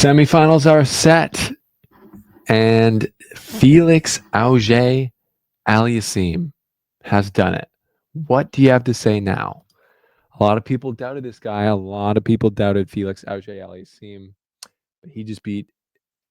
Semifinals are set, and Felix auger-aliassime has done it. What do you have to say now? A lot of people doubted this guy. A lot of people doubted Felix auger-aliassime, but he just beat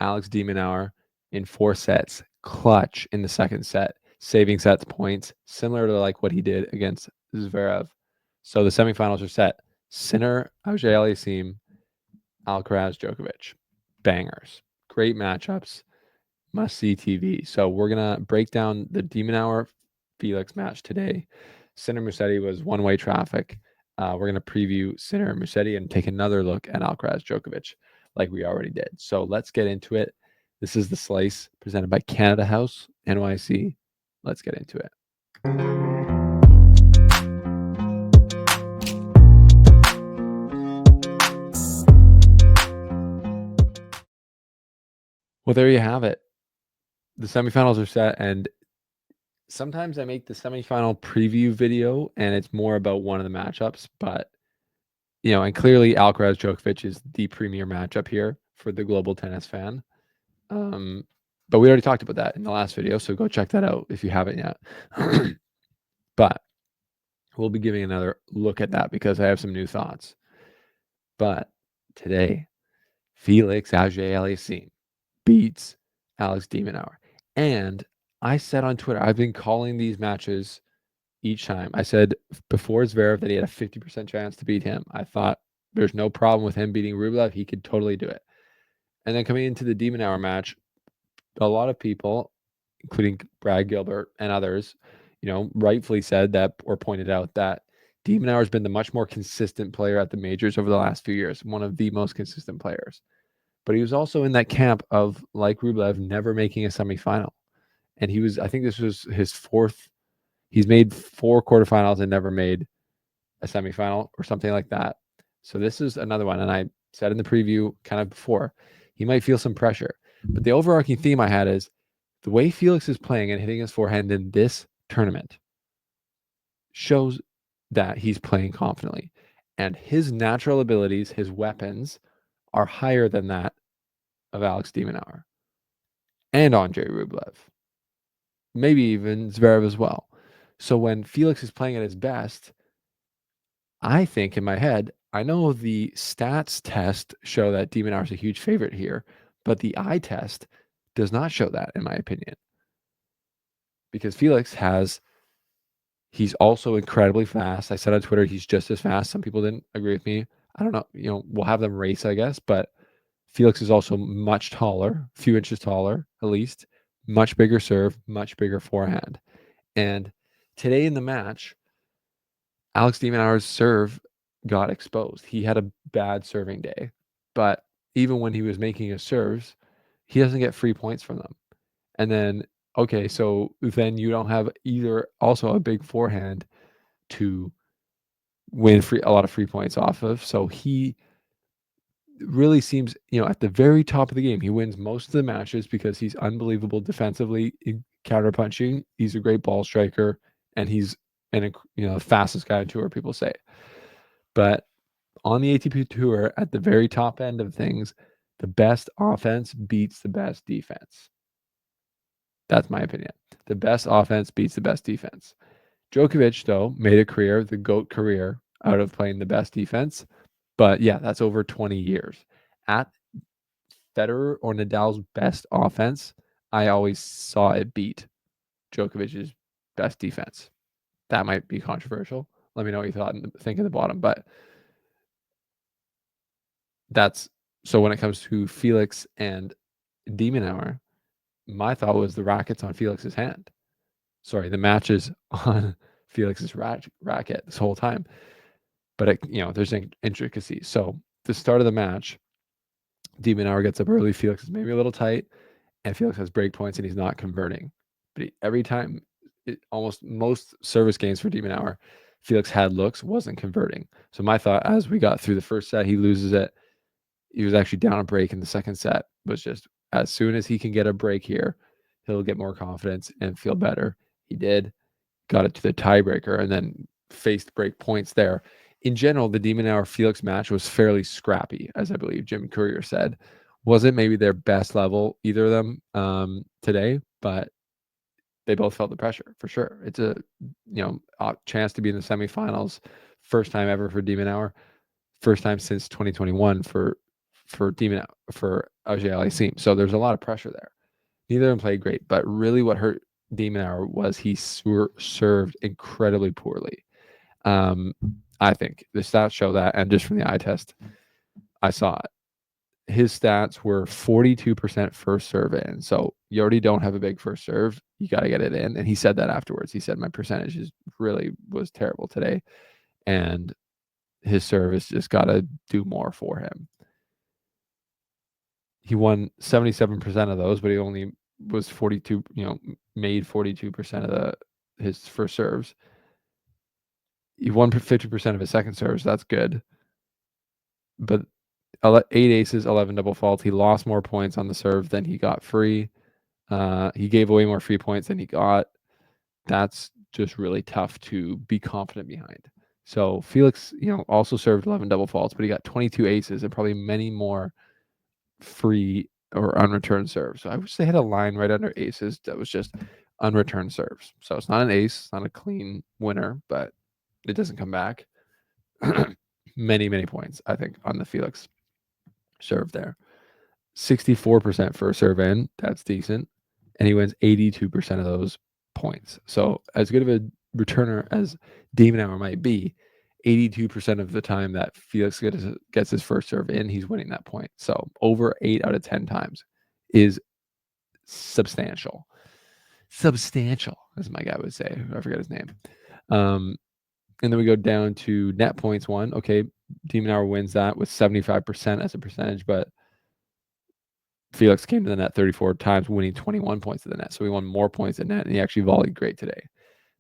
Alex de Minaur in 4 sets, clutch in the second set, saving sets points, similar to like what he did against Zverev. So the semifinals are set. Sinner, auger-aliassime, Alcaraz, Djokovic. Bangers. Great matchups. Must see TV. So we're going to break down the de Minaur Felix match today. Sinner Musetti was one-way traffic. We're going to preview Sinner Musetti and take another look at Alcaraz Djokovic like we already did. So let's get into it. This is The Slice presented by Canada House, NYC. Let's get into it. Well, there you have it. The semifinals are set, and sometimes I make the semifinal preview video, and it's more about one of the matchups, but, and clearly Alcaraz Djokovic is the premier matchup here for the global tennis fan. But we already talked about that in the last video, so go check that out if you haven't yet. But we'll be giving another look at that because I have some new thoughts. But today, Felix auger-aliassime beats Alex de Minaur. And I said on Twitter, I've been calling these matches each time. I said before Zverev that he had a 50% chance to beat him. I thought there's no problem with him beating Rublev. He could totally do it. And then coming into the de Minaur match, a lot of people, including Brad Gilbert and others, rightfully said that or pointed out that de Minaur has been the much more consistent player at the majors over the last few years, one of the most consistent players. But he was also in that camp of, like Rublev, never making a semifinal. And I think this was his 4th. He's made 4 quarterfinals and never made a semifinal or something like that. So this is another one. And I said in the preview kind of before, he might feel some pressure. But the overarching theme I had is the way Felix is playing and hitting his forehand in this tournament shows that he's playing confidently. And his natural abilities, his weapons, are higher than that of Alex de Minaur and Andrei Rublev. Maybe even Zverev as well. So when Felix is playing at his best, I think in my head, I know the stats test show that de Minaur is a huge favorite here, but the eye test does not show that, in my opinion. Because Felix he's also incredibly fast. I said on Twitter, he's just as fast. Some people didn't agree with me. I don't know, we'll have them race, I guess, but Felix is also much taller, a few inches taller, at least, much bigger serve, much bigger forehand. And today in the match, Alex de Minaur's serve got exposed. He had a bad serving day, but even when he was making his serves, he doesn't get free points from them. And then, okay, so then you don't have either also a big forehand to win a lot of free points off of. So he really seems, at the very top of the game. He wins most of the matches because he's unbelievable defensively in counterpunching. He's a great ball striker, and he's the fastest guy on tour, people say. But on the ATP Tour, at the very top end of things, the best offense beats the best defense. That's my opinion. The best offense beats the best defense. Djokovic, though, made a career, the GOAT career, out of playing the best defense. But yeah, that's over 20 years. At Federer or Nadal's best offense, I always saw it beat Djokovic's best defense. That might be controversial. Let me know what you thought and think at the bottom. But so when it comes to Felix and de Minaur, my thought was the racket's on Felix's hand. Sorry, the match is on Felix's racket this whole time. But there's intricacies. So the start of the match, de Minaur gets up early. Felix is maybe a little tight, and Felix has break points, and he's not converting. But every time, almost most service games for de Minaur, Felix had looks, wasn't converting. So my thought, as we got through the first set, he loses it. He was actually down a break in the second set. Was just as soon as he can get a break here, he'll get more confidence and feel better. He did, got it to the tiebreaker, and then faced break points there. In general, the de Minaur Felix match was fairly scrappy, as I believe Jim Courier said, Wasn't maybe their best level, either of them, today, but they both felt the pressure for sure. It's a chance to be in the semifinals, first time ever for de Minaur, first time since 2021 for auger-aliassime. So there's a lot of pressure there. Neither of them played great, but really what hurt de Minaur was he served incredibly poorly. I think the stats show that, and just from the eye test, I saw it. His stats were 42% first serve in. So you already don't have a big first serve. You got to get it in. And he said that afterwards. He said, my percentage was terrible today. And his service just got to do more for him. He won 77% of those, but he only was 42, made 42% of his first serves. He won 50% of his second serves. That's good. But 8 aces, 11 double faults. He lost more points on the serve than he got free. He gave away more free points than he got. That's just really tough to be confident behind. So Felix, also served 11 double faults, but he got 22 aces and probably many more free or unreturned serves. So I wish they had a line right under aces that was just unreturned serves. So it's not an ace, it's not a clean winner, but it doesn't come back. Many points, I think, on the Felix serve there. 64% for a serve in, that's decent. And he wins 82% of those points. So as good of a returner as de Minaur might be, 82% of the time that Felix gets his first serve in, he's winning that point. So over 8 out of 10 times is substantial. Substantial, as my guy would say. I forget his name. And then we go down to net points won. Okay, de Minaur wins that with 75% as a percentage, but Felix came to the net 34 times, winning 21 points to the net. So he won more points than net, and he actually volleyed great today.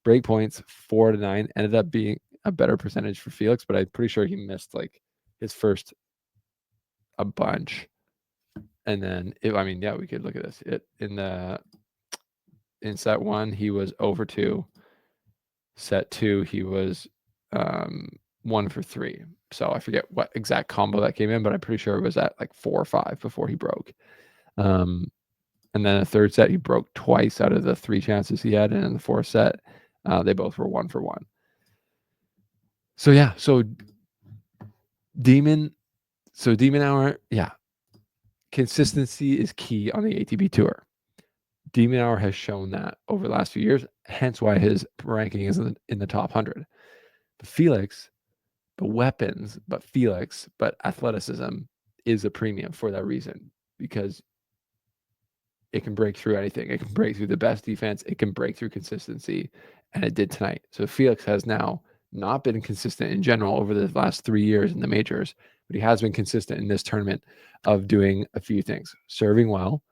Break points 4 to 9 ended up being a better percentage for Felix, but I'm pretty sure he missed like his first a bunch. And then we could look at this. In set 1 he was over 2. Set 2 he was 1 for 3. So I forget what exact combo that came in, but I'm pretty sure it was at like 4 or 5 before he broke. And then the third set, he broke twice out of the 3 chances he had. And in the fourth set, they both were 1 for 1. So, yeah. So, de Minaur, yeah. Consistency is key on the ATP Tour. De Minaur has shown that over the last few years, hence why his ranking is in the top 100. But Felix, but athleticism is a premium for that reason, because it can break through anything. It can break through the best defense. It can break through consistency, and it did tonight. So Felix has now not been consistent in general over the last 3 years in the majors, but he has been consistent in this tournament of doing a few things: serving well,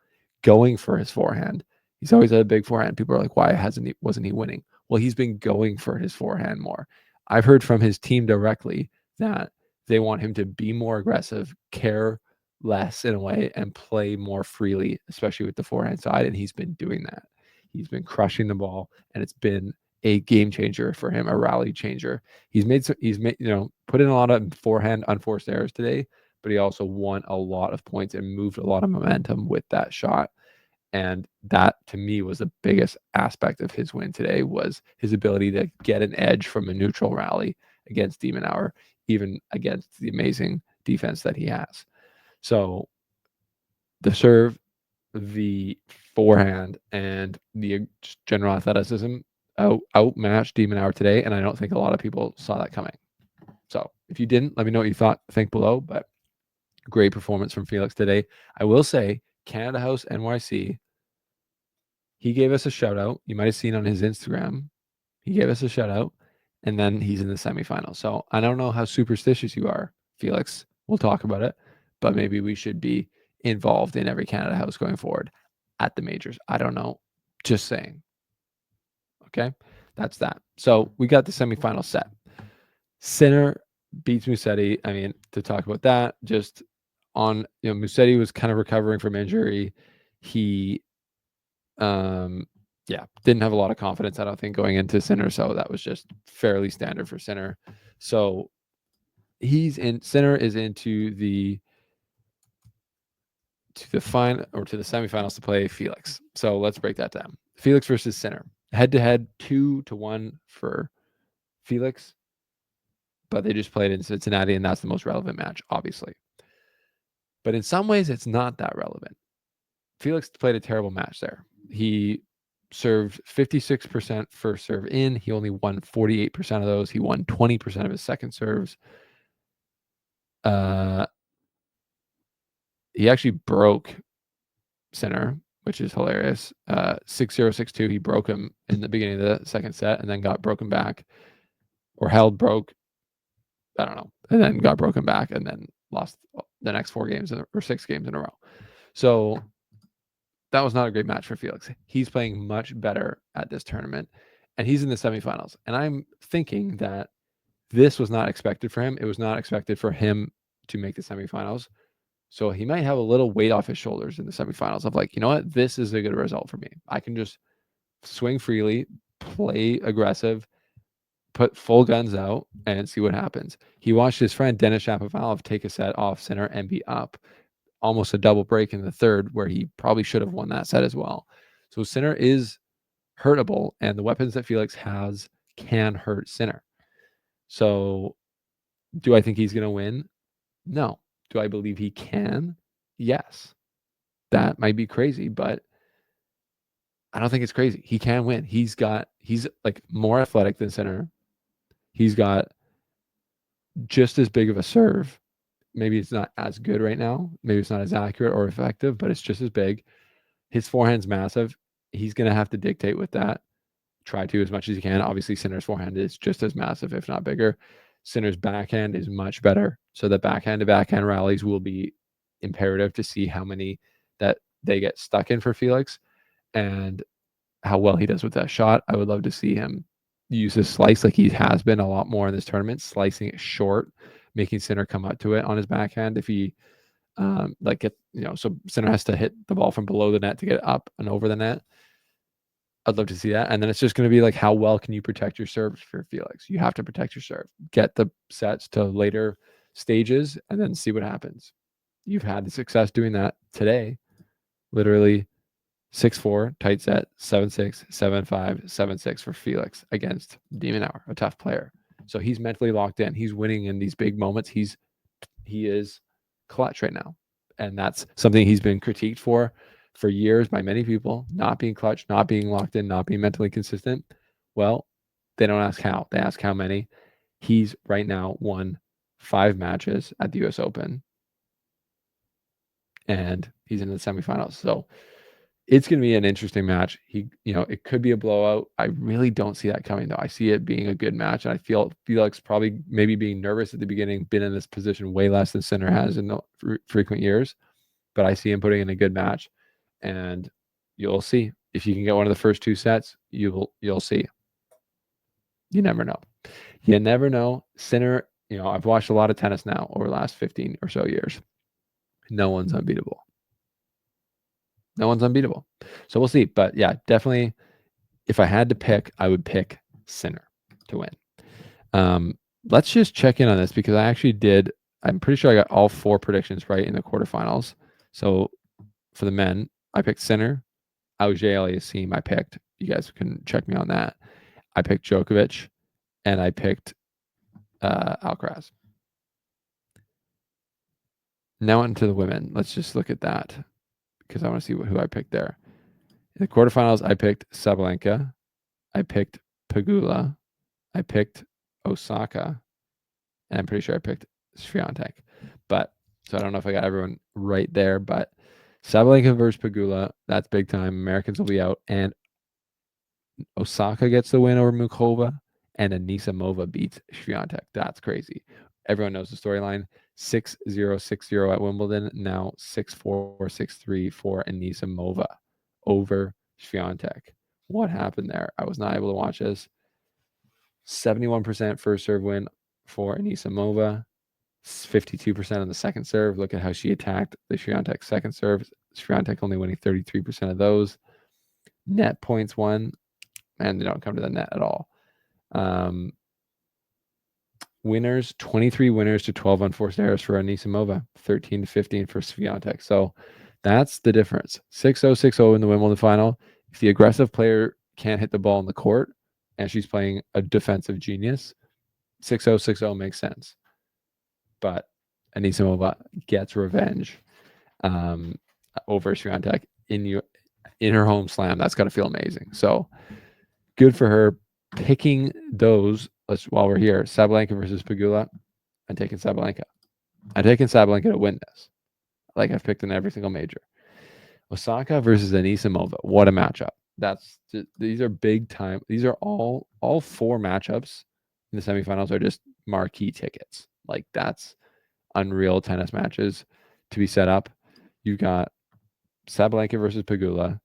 going for his forehand. He's always had a big forehand. People are like, why wasn't he winning? Well, he's been going for his forehand more. I've heard from his team directly that they want him to be more aggressive, care less in a way, and play more freely, especially with the forehand side. And he's been doing that. He's been crushing the ball, and it's been a game changer for him, a rally changer. He's made put in a lot of forehand unforced errors today, but he also won a lot of points and moved a lot of momentum with that shot. And that, to me, was the biggest aspect of his win today, was his ability to get an edge from a neutral rally against de Minaur, even against the amazing defense that he has. So the serve, the forehand, and the general athleticism outmatched de Minaur today, and I don't think a lot of people saw that coming. So if you didn't, let me know what you think below. But great performance from Felix today. I will say, Canada House NYC, he gave us a shout out. You might have seen on his Instagram. He gave us a shout out, and then he's in the semifinal. So I don't know how superstitious you are, Felix. We'll talk about it, but maybe we should be involved in every Canada House going forward at the majors. I don't know. Just saying. Okay, that's that. So we got the semifinal set. Sinner beats Musetti. I mean, to talk about that, just on, Musetti was kind of recovering from injury. He didn't have a lot of confidence, I don't think, going into Sinner. So that was just fairly standard for Sinner. So Sinner is into the to the semifinals to play Felix. So let's break that down. Felix versus Sinner. Head-to-head, 2-1 for Felix, but they just played in Cincinnati, and that's the most relevant match, obviously. But in some ways, it's not that relevant. Felix played a terrible match there. He served 56% first serve in. He only won 48% of those. He won 20% of his second serves. He actually broke Sinner, which is hilarious. 6-0, 6-2. He broke him in the beginning of the second set and then got broken back, or broke. I don't know. And then got broken back and then lost the next 4 games or 6 games in a row. So that was not a great match for Felix. He's playing much better at this tournament, and he's in the semifinals. And I'm thinking that this was not expected for him. It was not expected for him to make the semifinals. So he might have a little weight off his shoulders in the semifinals of like, you know what, this is a good result for me. I can just swing freely, play aggressive, put full guns out, and see what happens. He watched his friend Denis Shapovalov take a set off Sinner and be up almost a double break in the third, where he probably should have won that set as well. So Sinner is hurtable, and the weapons that Felix has can hurt Sinner. So do I think he's going to win? No. Do I believe he can? Yes. That might be crazy, but I don't think it's crazy. He can win. He's like more athletic than Sinner. He's got just as big of a serve. Maybe it's not as good right now. Maybe it's not as accurate or effective, but it's just as big. His forehand's massive. He's going to have to dictate with that. Try to as much as he can. Obviously, Sinner's forehand is just as massive, if not bigger. Sinner's backhand is much better. So the backhand to backhand rallies will be imperative to see how many that they get stuck in for Felix and how well he does with that shot. I would love to see him use his slice like he has been a lot more in this tournament, slicing it short, making Sinner come up to it on his backhand. If he so Sinner has to hit the ball from below the net to get up and over the net. I'd love to see that. And then it's just going to be like, how well can you protect your serve for Felix? You have to protect your serve. Get the sets to later stages and then see what happens. You've had the success doing that today. Literally 6-4, tight set, 7-6, 7-5, 7-6 for Felix against De Minaur, a tough player. So he's mentally locked in. He's winning in these big moments. He is clutch right now. And that's something he's been critiqued for years by many people, not being clutch, not being locked in, not being mentally consistent. Well, they don't ask how. They ask how many. He's right now won 5 matches at the US Open. And he's in the semifinals. So it's going to be an interesting match. It could be a blowout. I really don't see that coming, though. I see it being a good match. And I feel Felix probably maybe being nervous at the beginning, been in this position way less than Sinner has in the frequent years. But I see him putting in a good match. And you'll see. If you can get one of the first 2 sets, you'll see. You never know. You never know. Sinner, I've watched a lot of tennis now over the last 15 or so years. No one's unbeatable. No one's unbeatable. So we'll see. But yeah, definitely, if I had to pick, I would pick Sinner to win. Let's just check in on this because I actually did. I'm pretty sure I got all 4 predictions right in the quarterfinals. So for the men, I picked Sinner. Auger-aliassime, I picked. You guys can check me on that. I picked Djokovic, and I picked Alcaraz. Now into the women. Let's just look at that because I want to see who I picked there. In the quarterfinals, I picked Sabalenka. I picked Pegula. I picked Osaka. And I'm pretty sure I picked Swiatek. So I don't know if I got everyone right there, but Sabalenka versus Pegula, that's big time. Americans will be out. And Osaka gets the win over Mukova, and Anisimova beats Swiatek. That's crazy. Everyone knows the storyline. 6-0, 6-0 at Wimbledon. Now 6-4, 6-3 for Anisimova over Swiatek. What happened there? I was not able to watch this. 71% first serve win for Anisimova. 52% on the second serve. Look at how she attacked the Swiatek second serve. Swiatek only winning 33% of those. Net points won, and they don't come to the net at all. Winners, 23 winners to 12 unforced errors for Anisimova, 13-15 for Swiatek. So That's the difference. 6-0, 6-0 in the Wimbledon final. If the aggressive player can't hit the ball in the court and she's playing a defensive genius, 6-0, 6-0 makes sense. But Anisimova gets revenge over Swiatek in her home slam. That's got to feel amazing. So good for her picking those. While we're here, Sabalenka versus Pegula. I'm taking Sabalenka. I'm taking Sabalenka to win this, like I've picked in every single major. Osaka versus Anisimova. What a matchup. These are big time. These are all 4 matchups in the semifinals are just marquee tickets. Like that's unreal tennis matches to be set up. You got Sabalenka versus Pegula.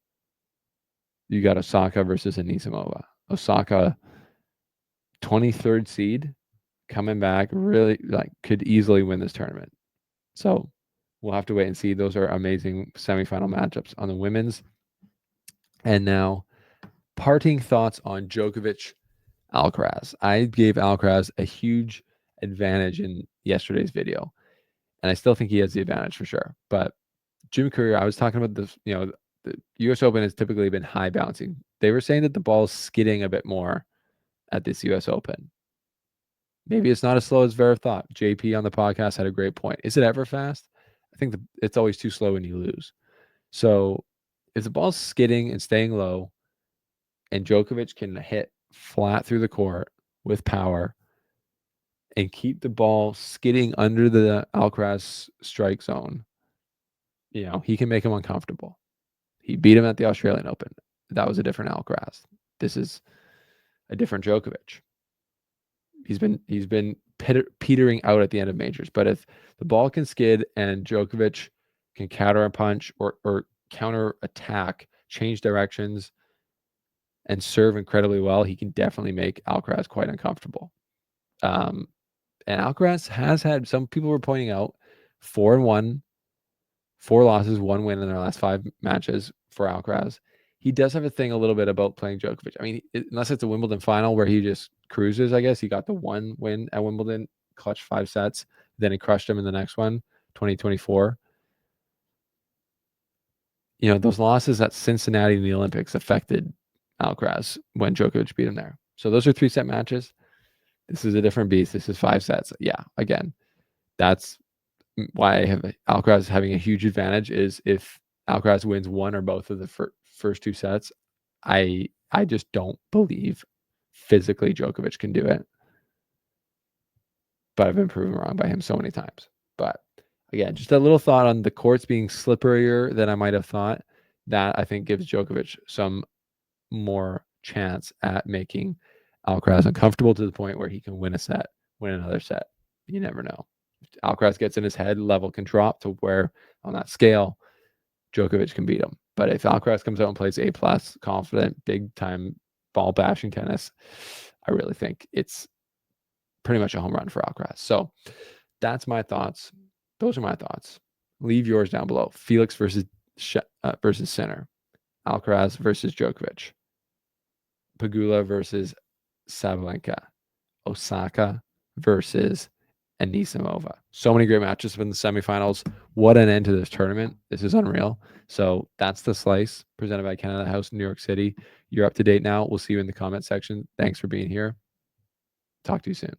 You got Osaka versus Anisimova. Osaka, 23rd seed, coming back, really like could easily win this tournament. So we'll have to wait and see. Those are amazing semifinal matchups on the women's. And now, parting thoughts on Djokovic, Alcaraz. I gave Alcaraz a huge advantage in yesterday's video, and I still think he has the advantage for sure. But Jim Courier, I was talking about this. The U.S. Open has typically been high bouncing. They were saying that the ball's skidding a bit more at this U.S. Open. Maybe it's not as slow as Zverev thought. JP on the podcast had a great point. Is it ever fast? I think it's always too slow when you lose. So if the ball's skidding and staying low, and Djokovic can hit flat through the court with power and keep the ball skidding under the Alcaraz strike zone, he can make him uncomfortable. He beat him at the Australian Open. That was a different Alcaraz. This is a different Djokovic. He's been petering out at the end of majors. But if the ball can skid and Djokovic can counter a punch or counter attack, change directions, and serve incredibly well, he can definitely make Alcaraz quite uncomfortable. And Alcaraz has had, some people were pointing out, 4-1, 4 losses, 1 win in their last 5 matches for Alcaraz. He does have a thing a little bit about playing Djokovic. I mean, unless it's a Wimbledon final where he just cruises, I guess. He got the 1 win at Wimbledon, clutch 5 sets. Then he crushed him in the next one, 2024. Those losses at Cincinnati in the Olympics affected Alcaraz when Djokovic beat him there. So those are 3-set matches. This is a different beast. This is 5 sets. Yeah, again, that's why I have Alcaraz having a huge advantage. Is if Alcaraz wins 1 or both of the first 2 sets, I just don't believe physically Djokovic can do it. But I've been proven wrong by him so many times. But again, just a little thought on the courts being slipperier than I might have thought. That I think gives Djokovic some more chance at making Alcaraz uncomfortable to the point where he can win a set, win another set. You never know. If Alcaraz gets in his head, level can drop to where on that scale, Djokovic can beat him. But if Alcaraz comes out and plays A+, confident, big time ball bashing tennis, I really think it's pretty much a home run for Alcaraz. So that's my thoughts. Those are my thoughts. Leave yours down below. Felix versus Sinner. Alcaraz versus Djokovic. Pegula versus Sabalenka. Osaka versus Anisimova. So many great matches in the semifinals. What an end to this tournament. This is unreal. So that's the slice presented by Canada House in New York City. You're up to date now. We'll see you in the comment section. Thanks for being here. Talk to you soon.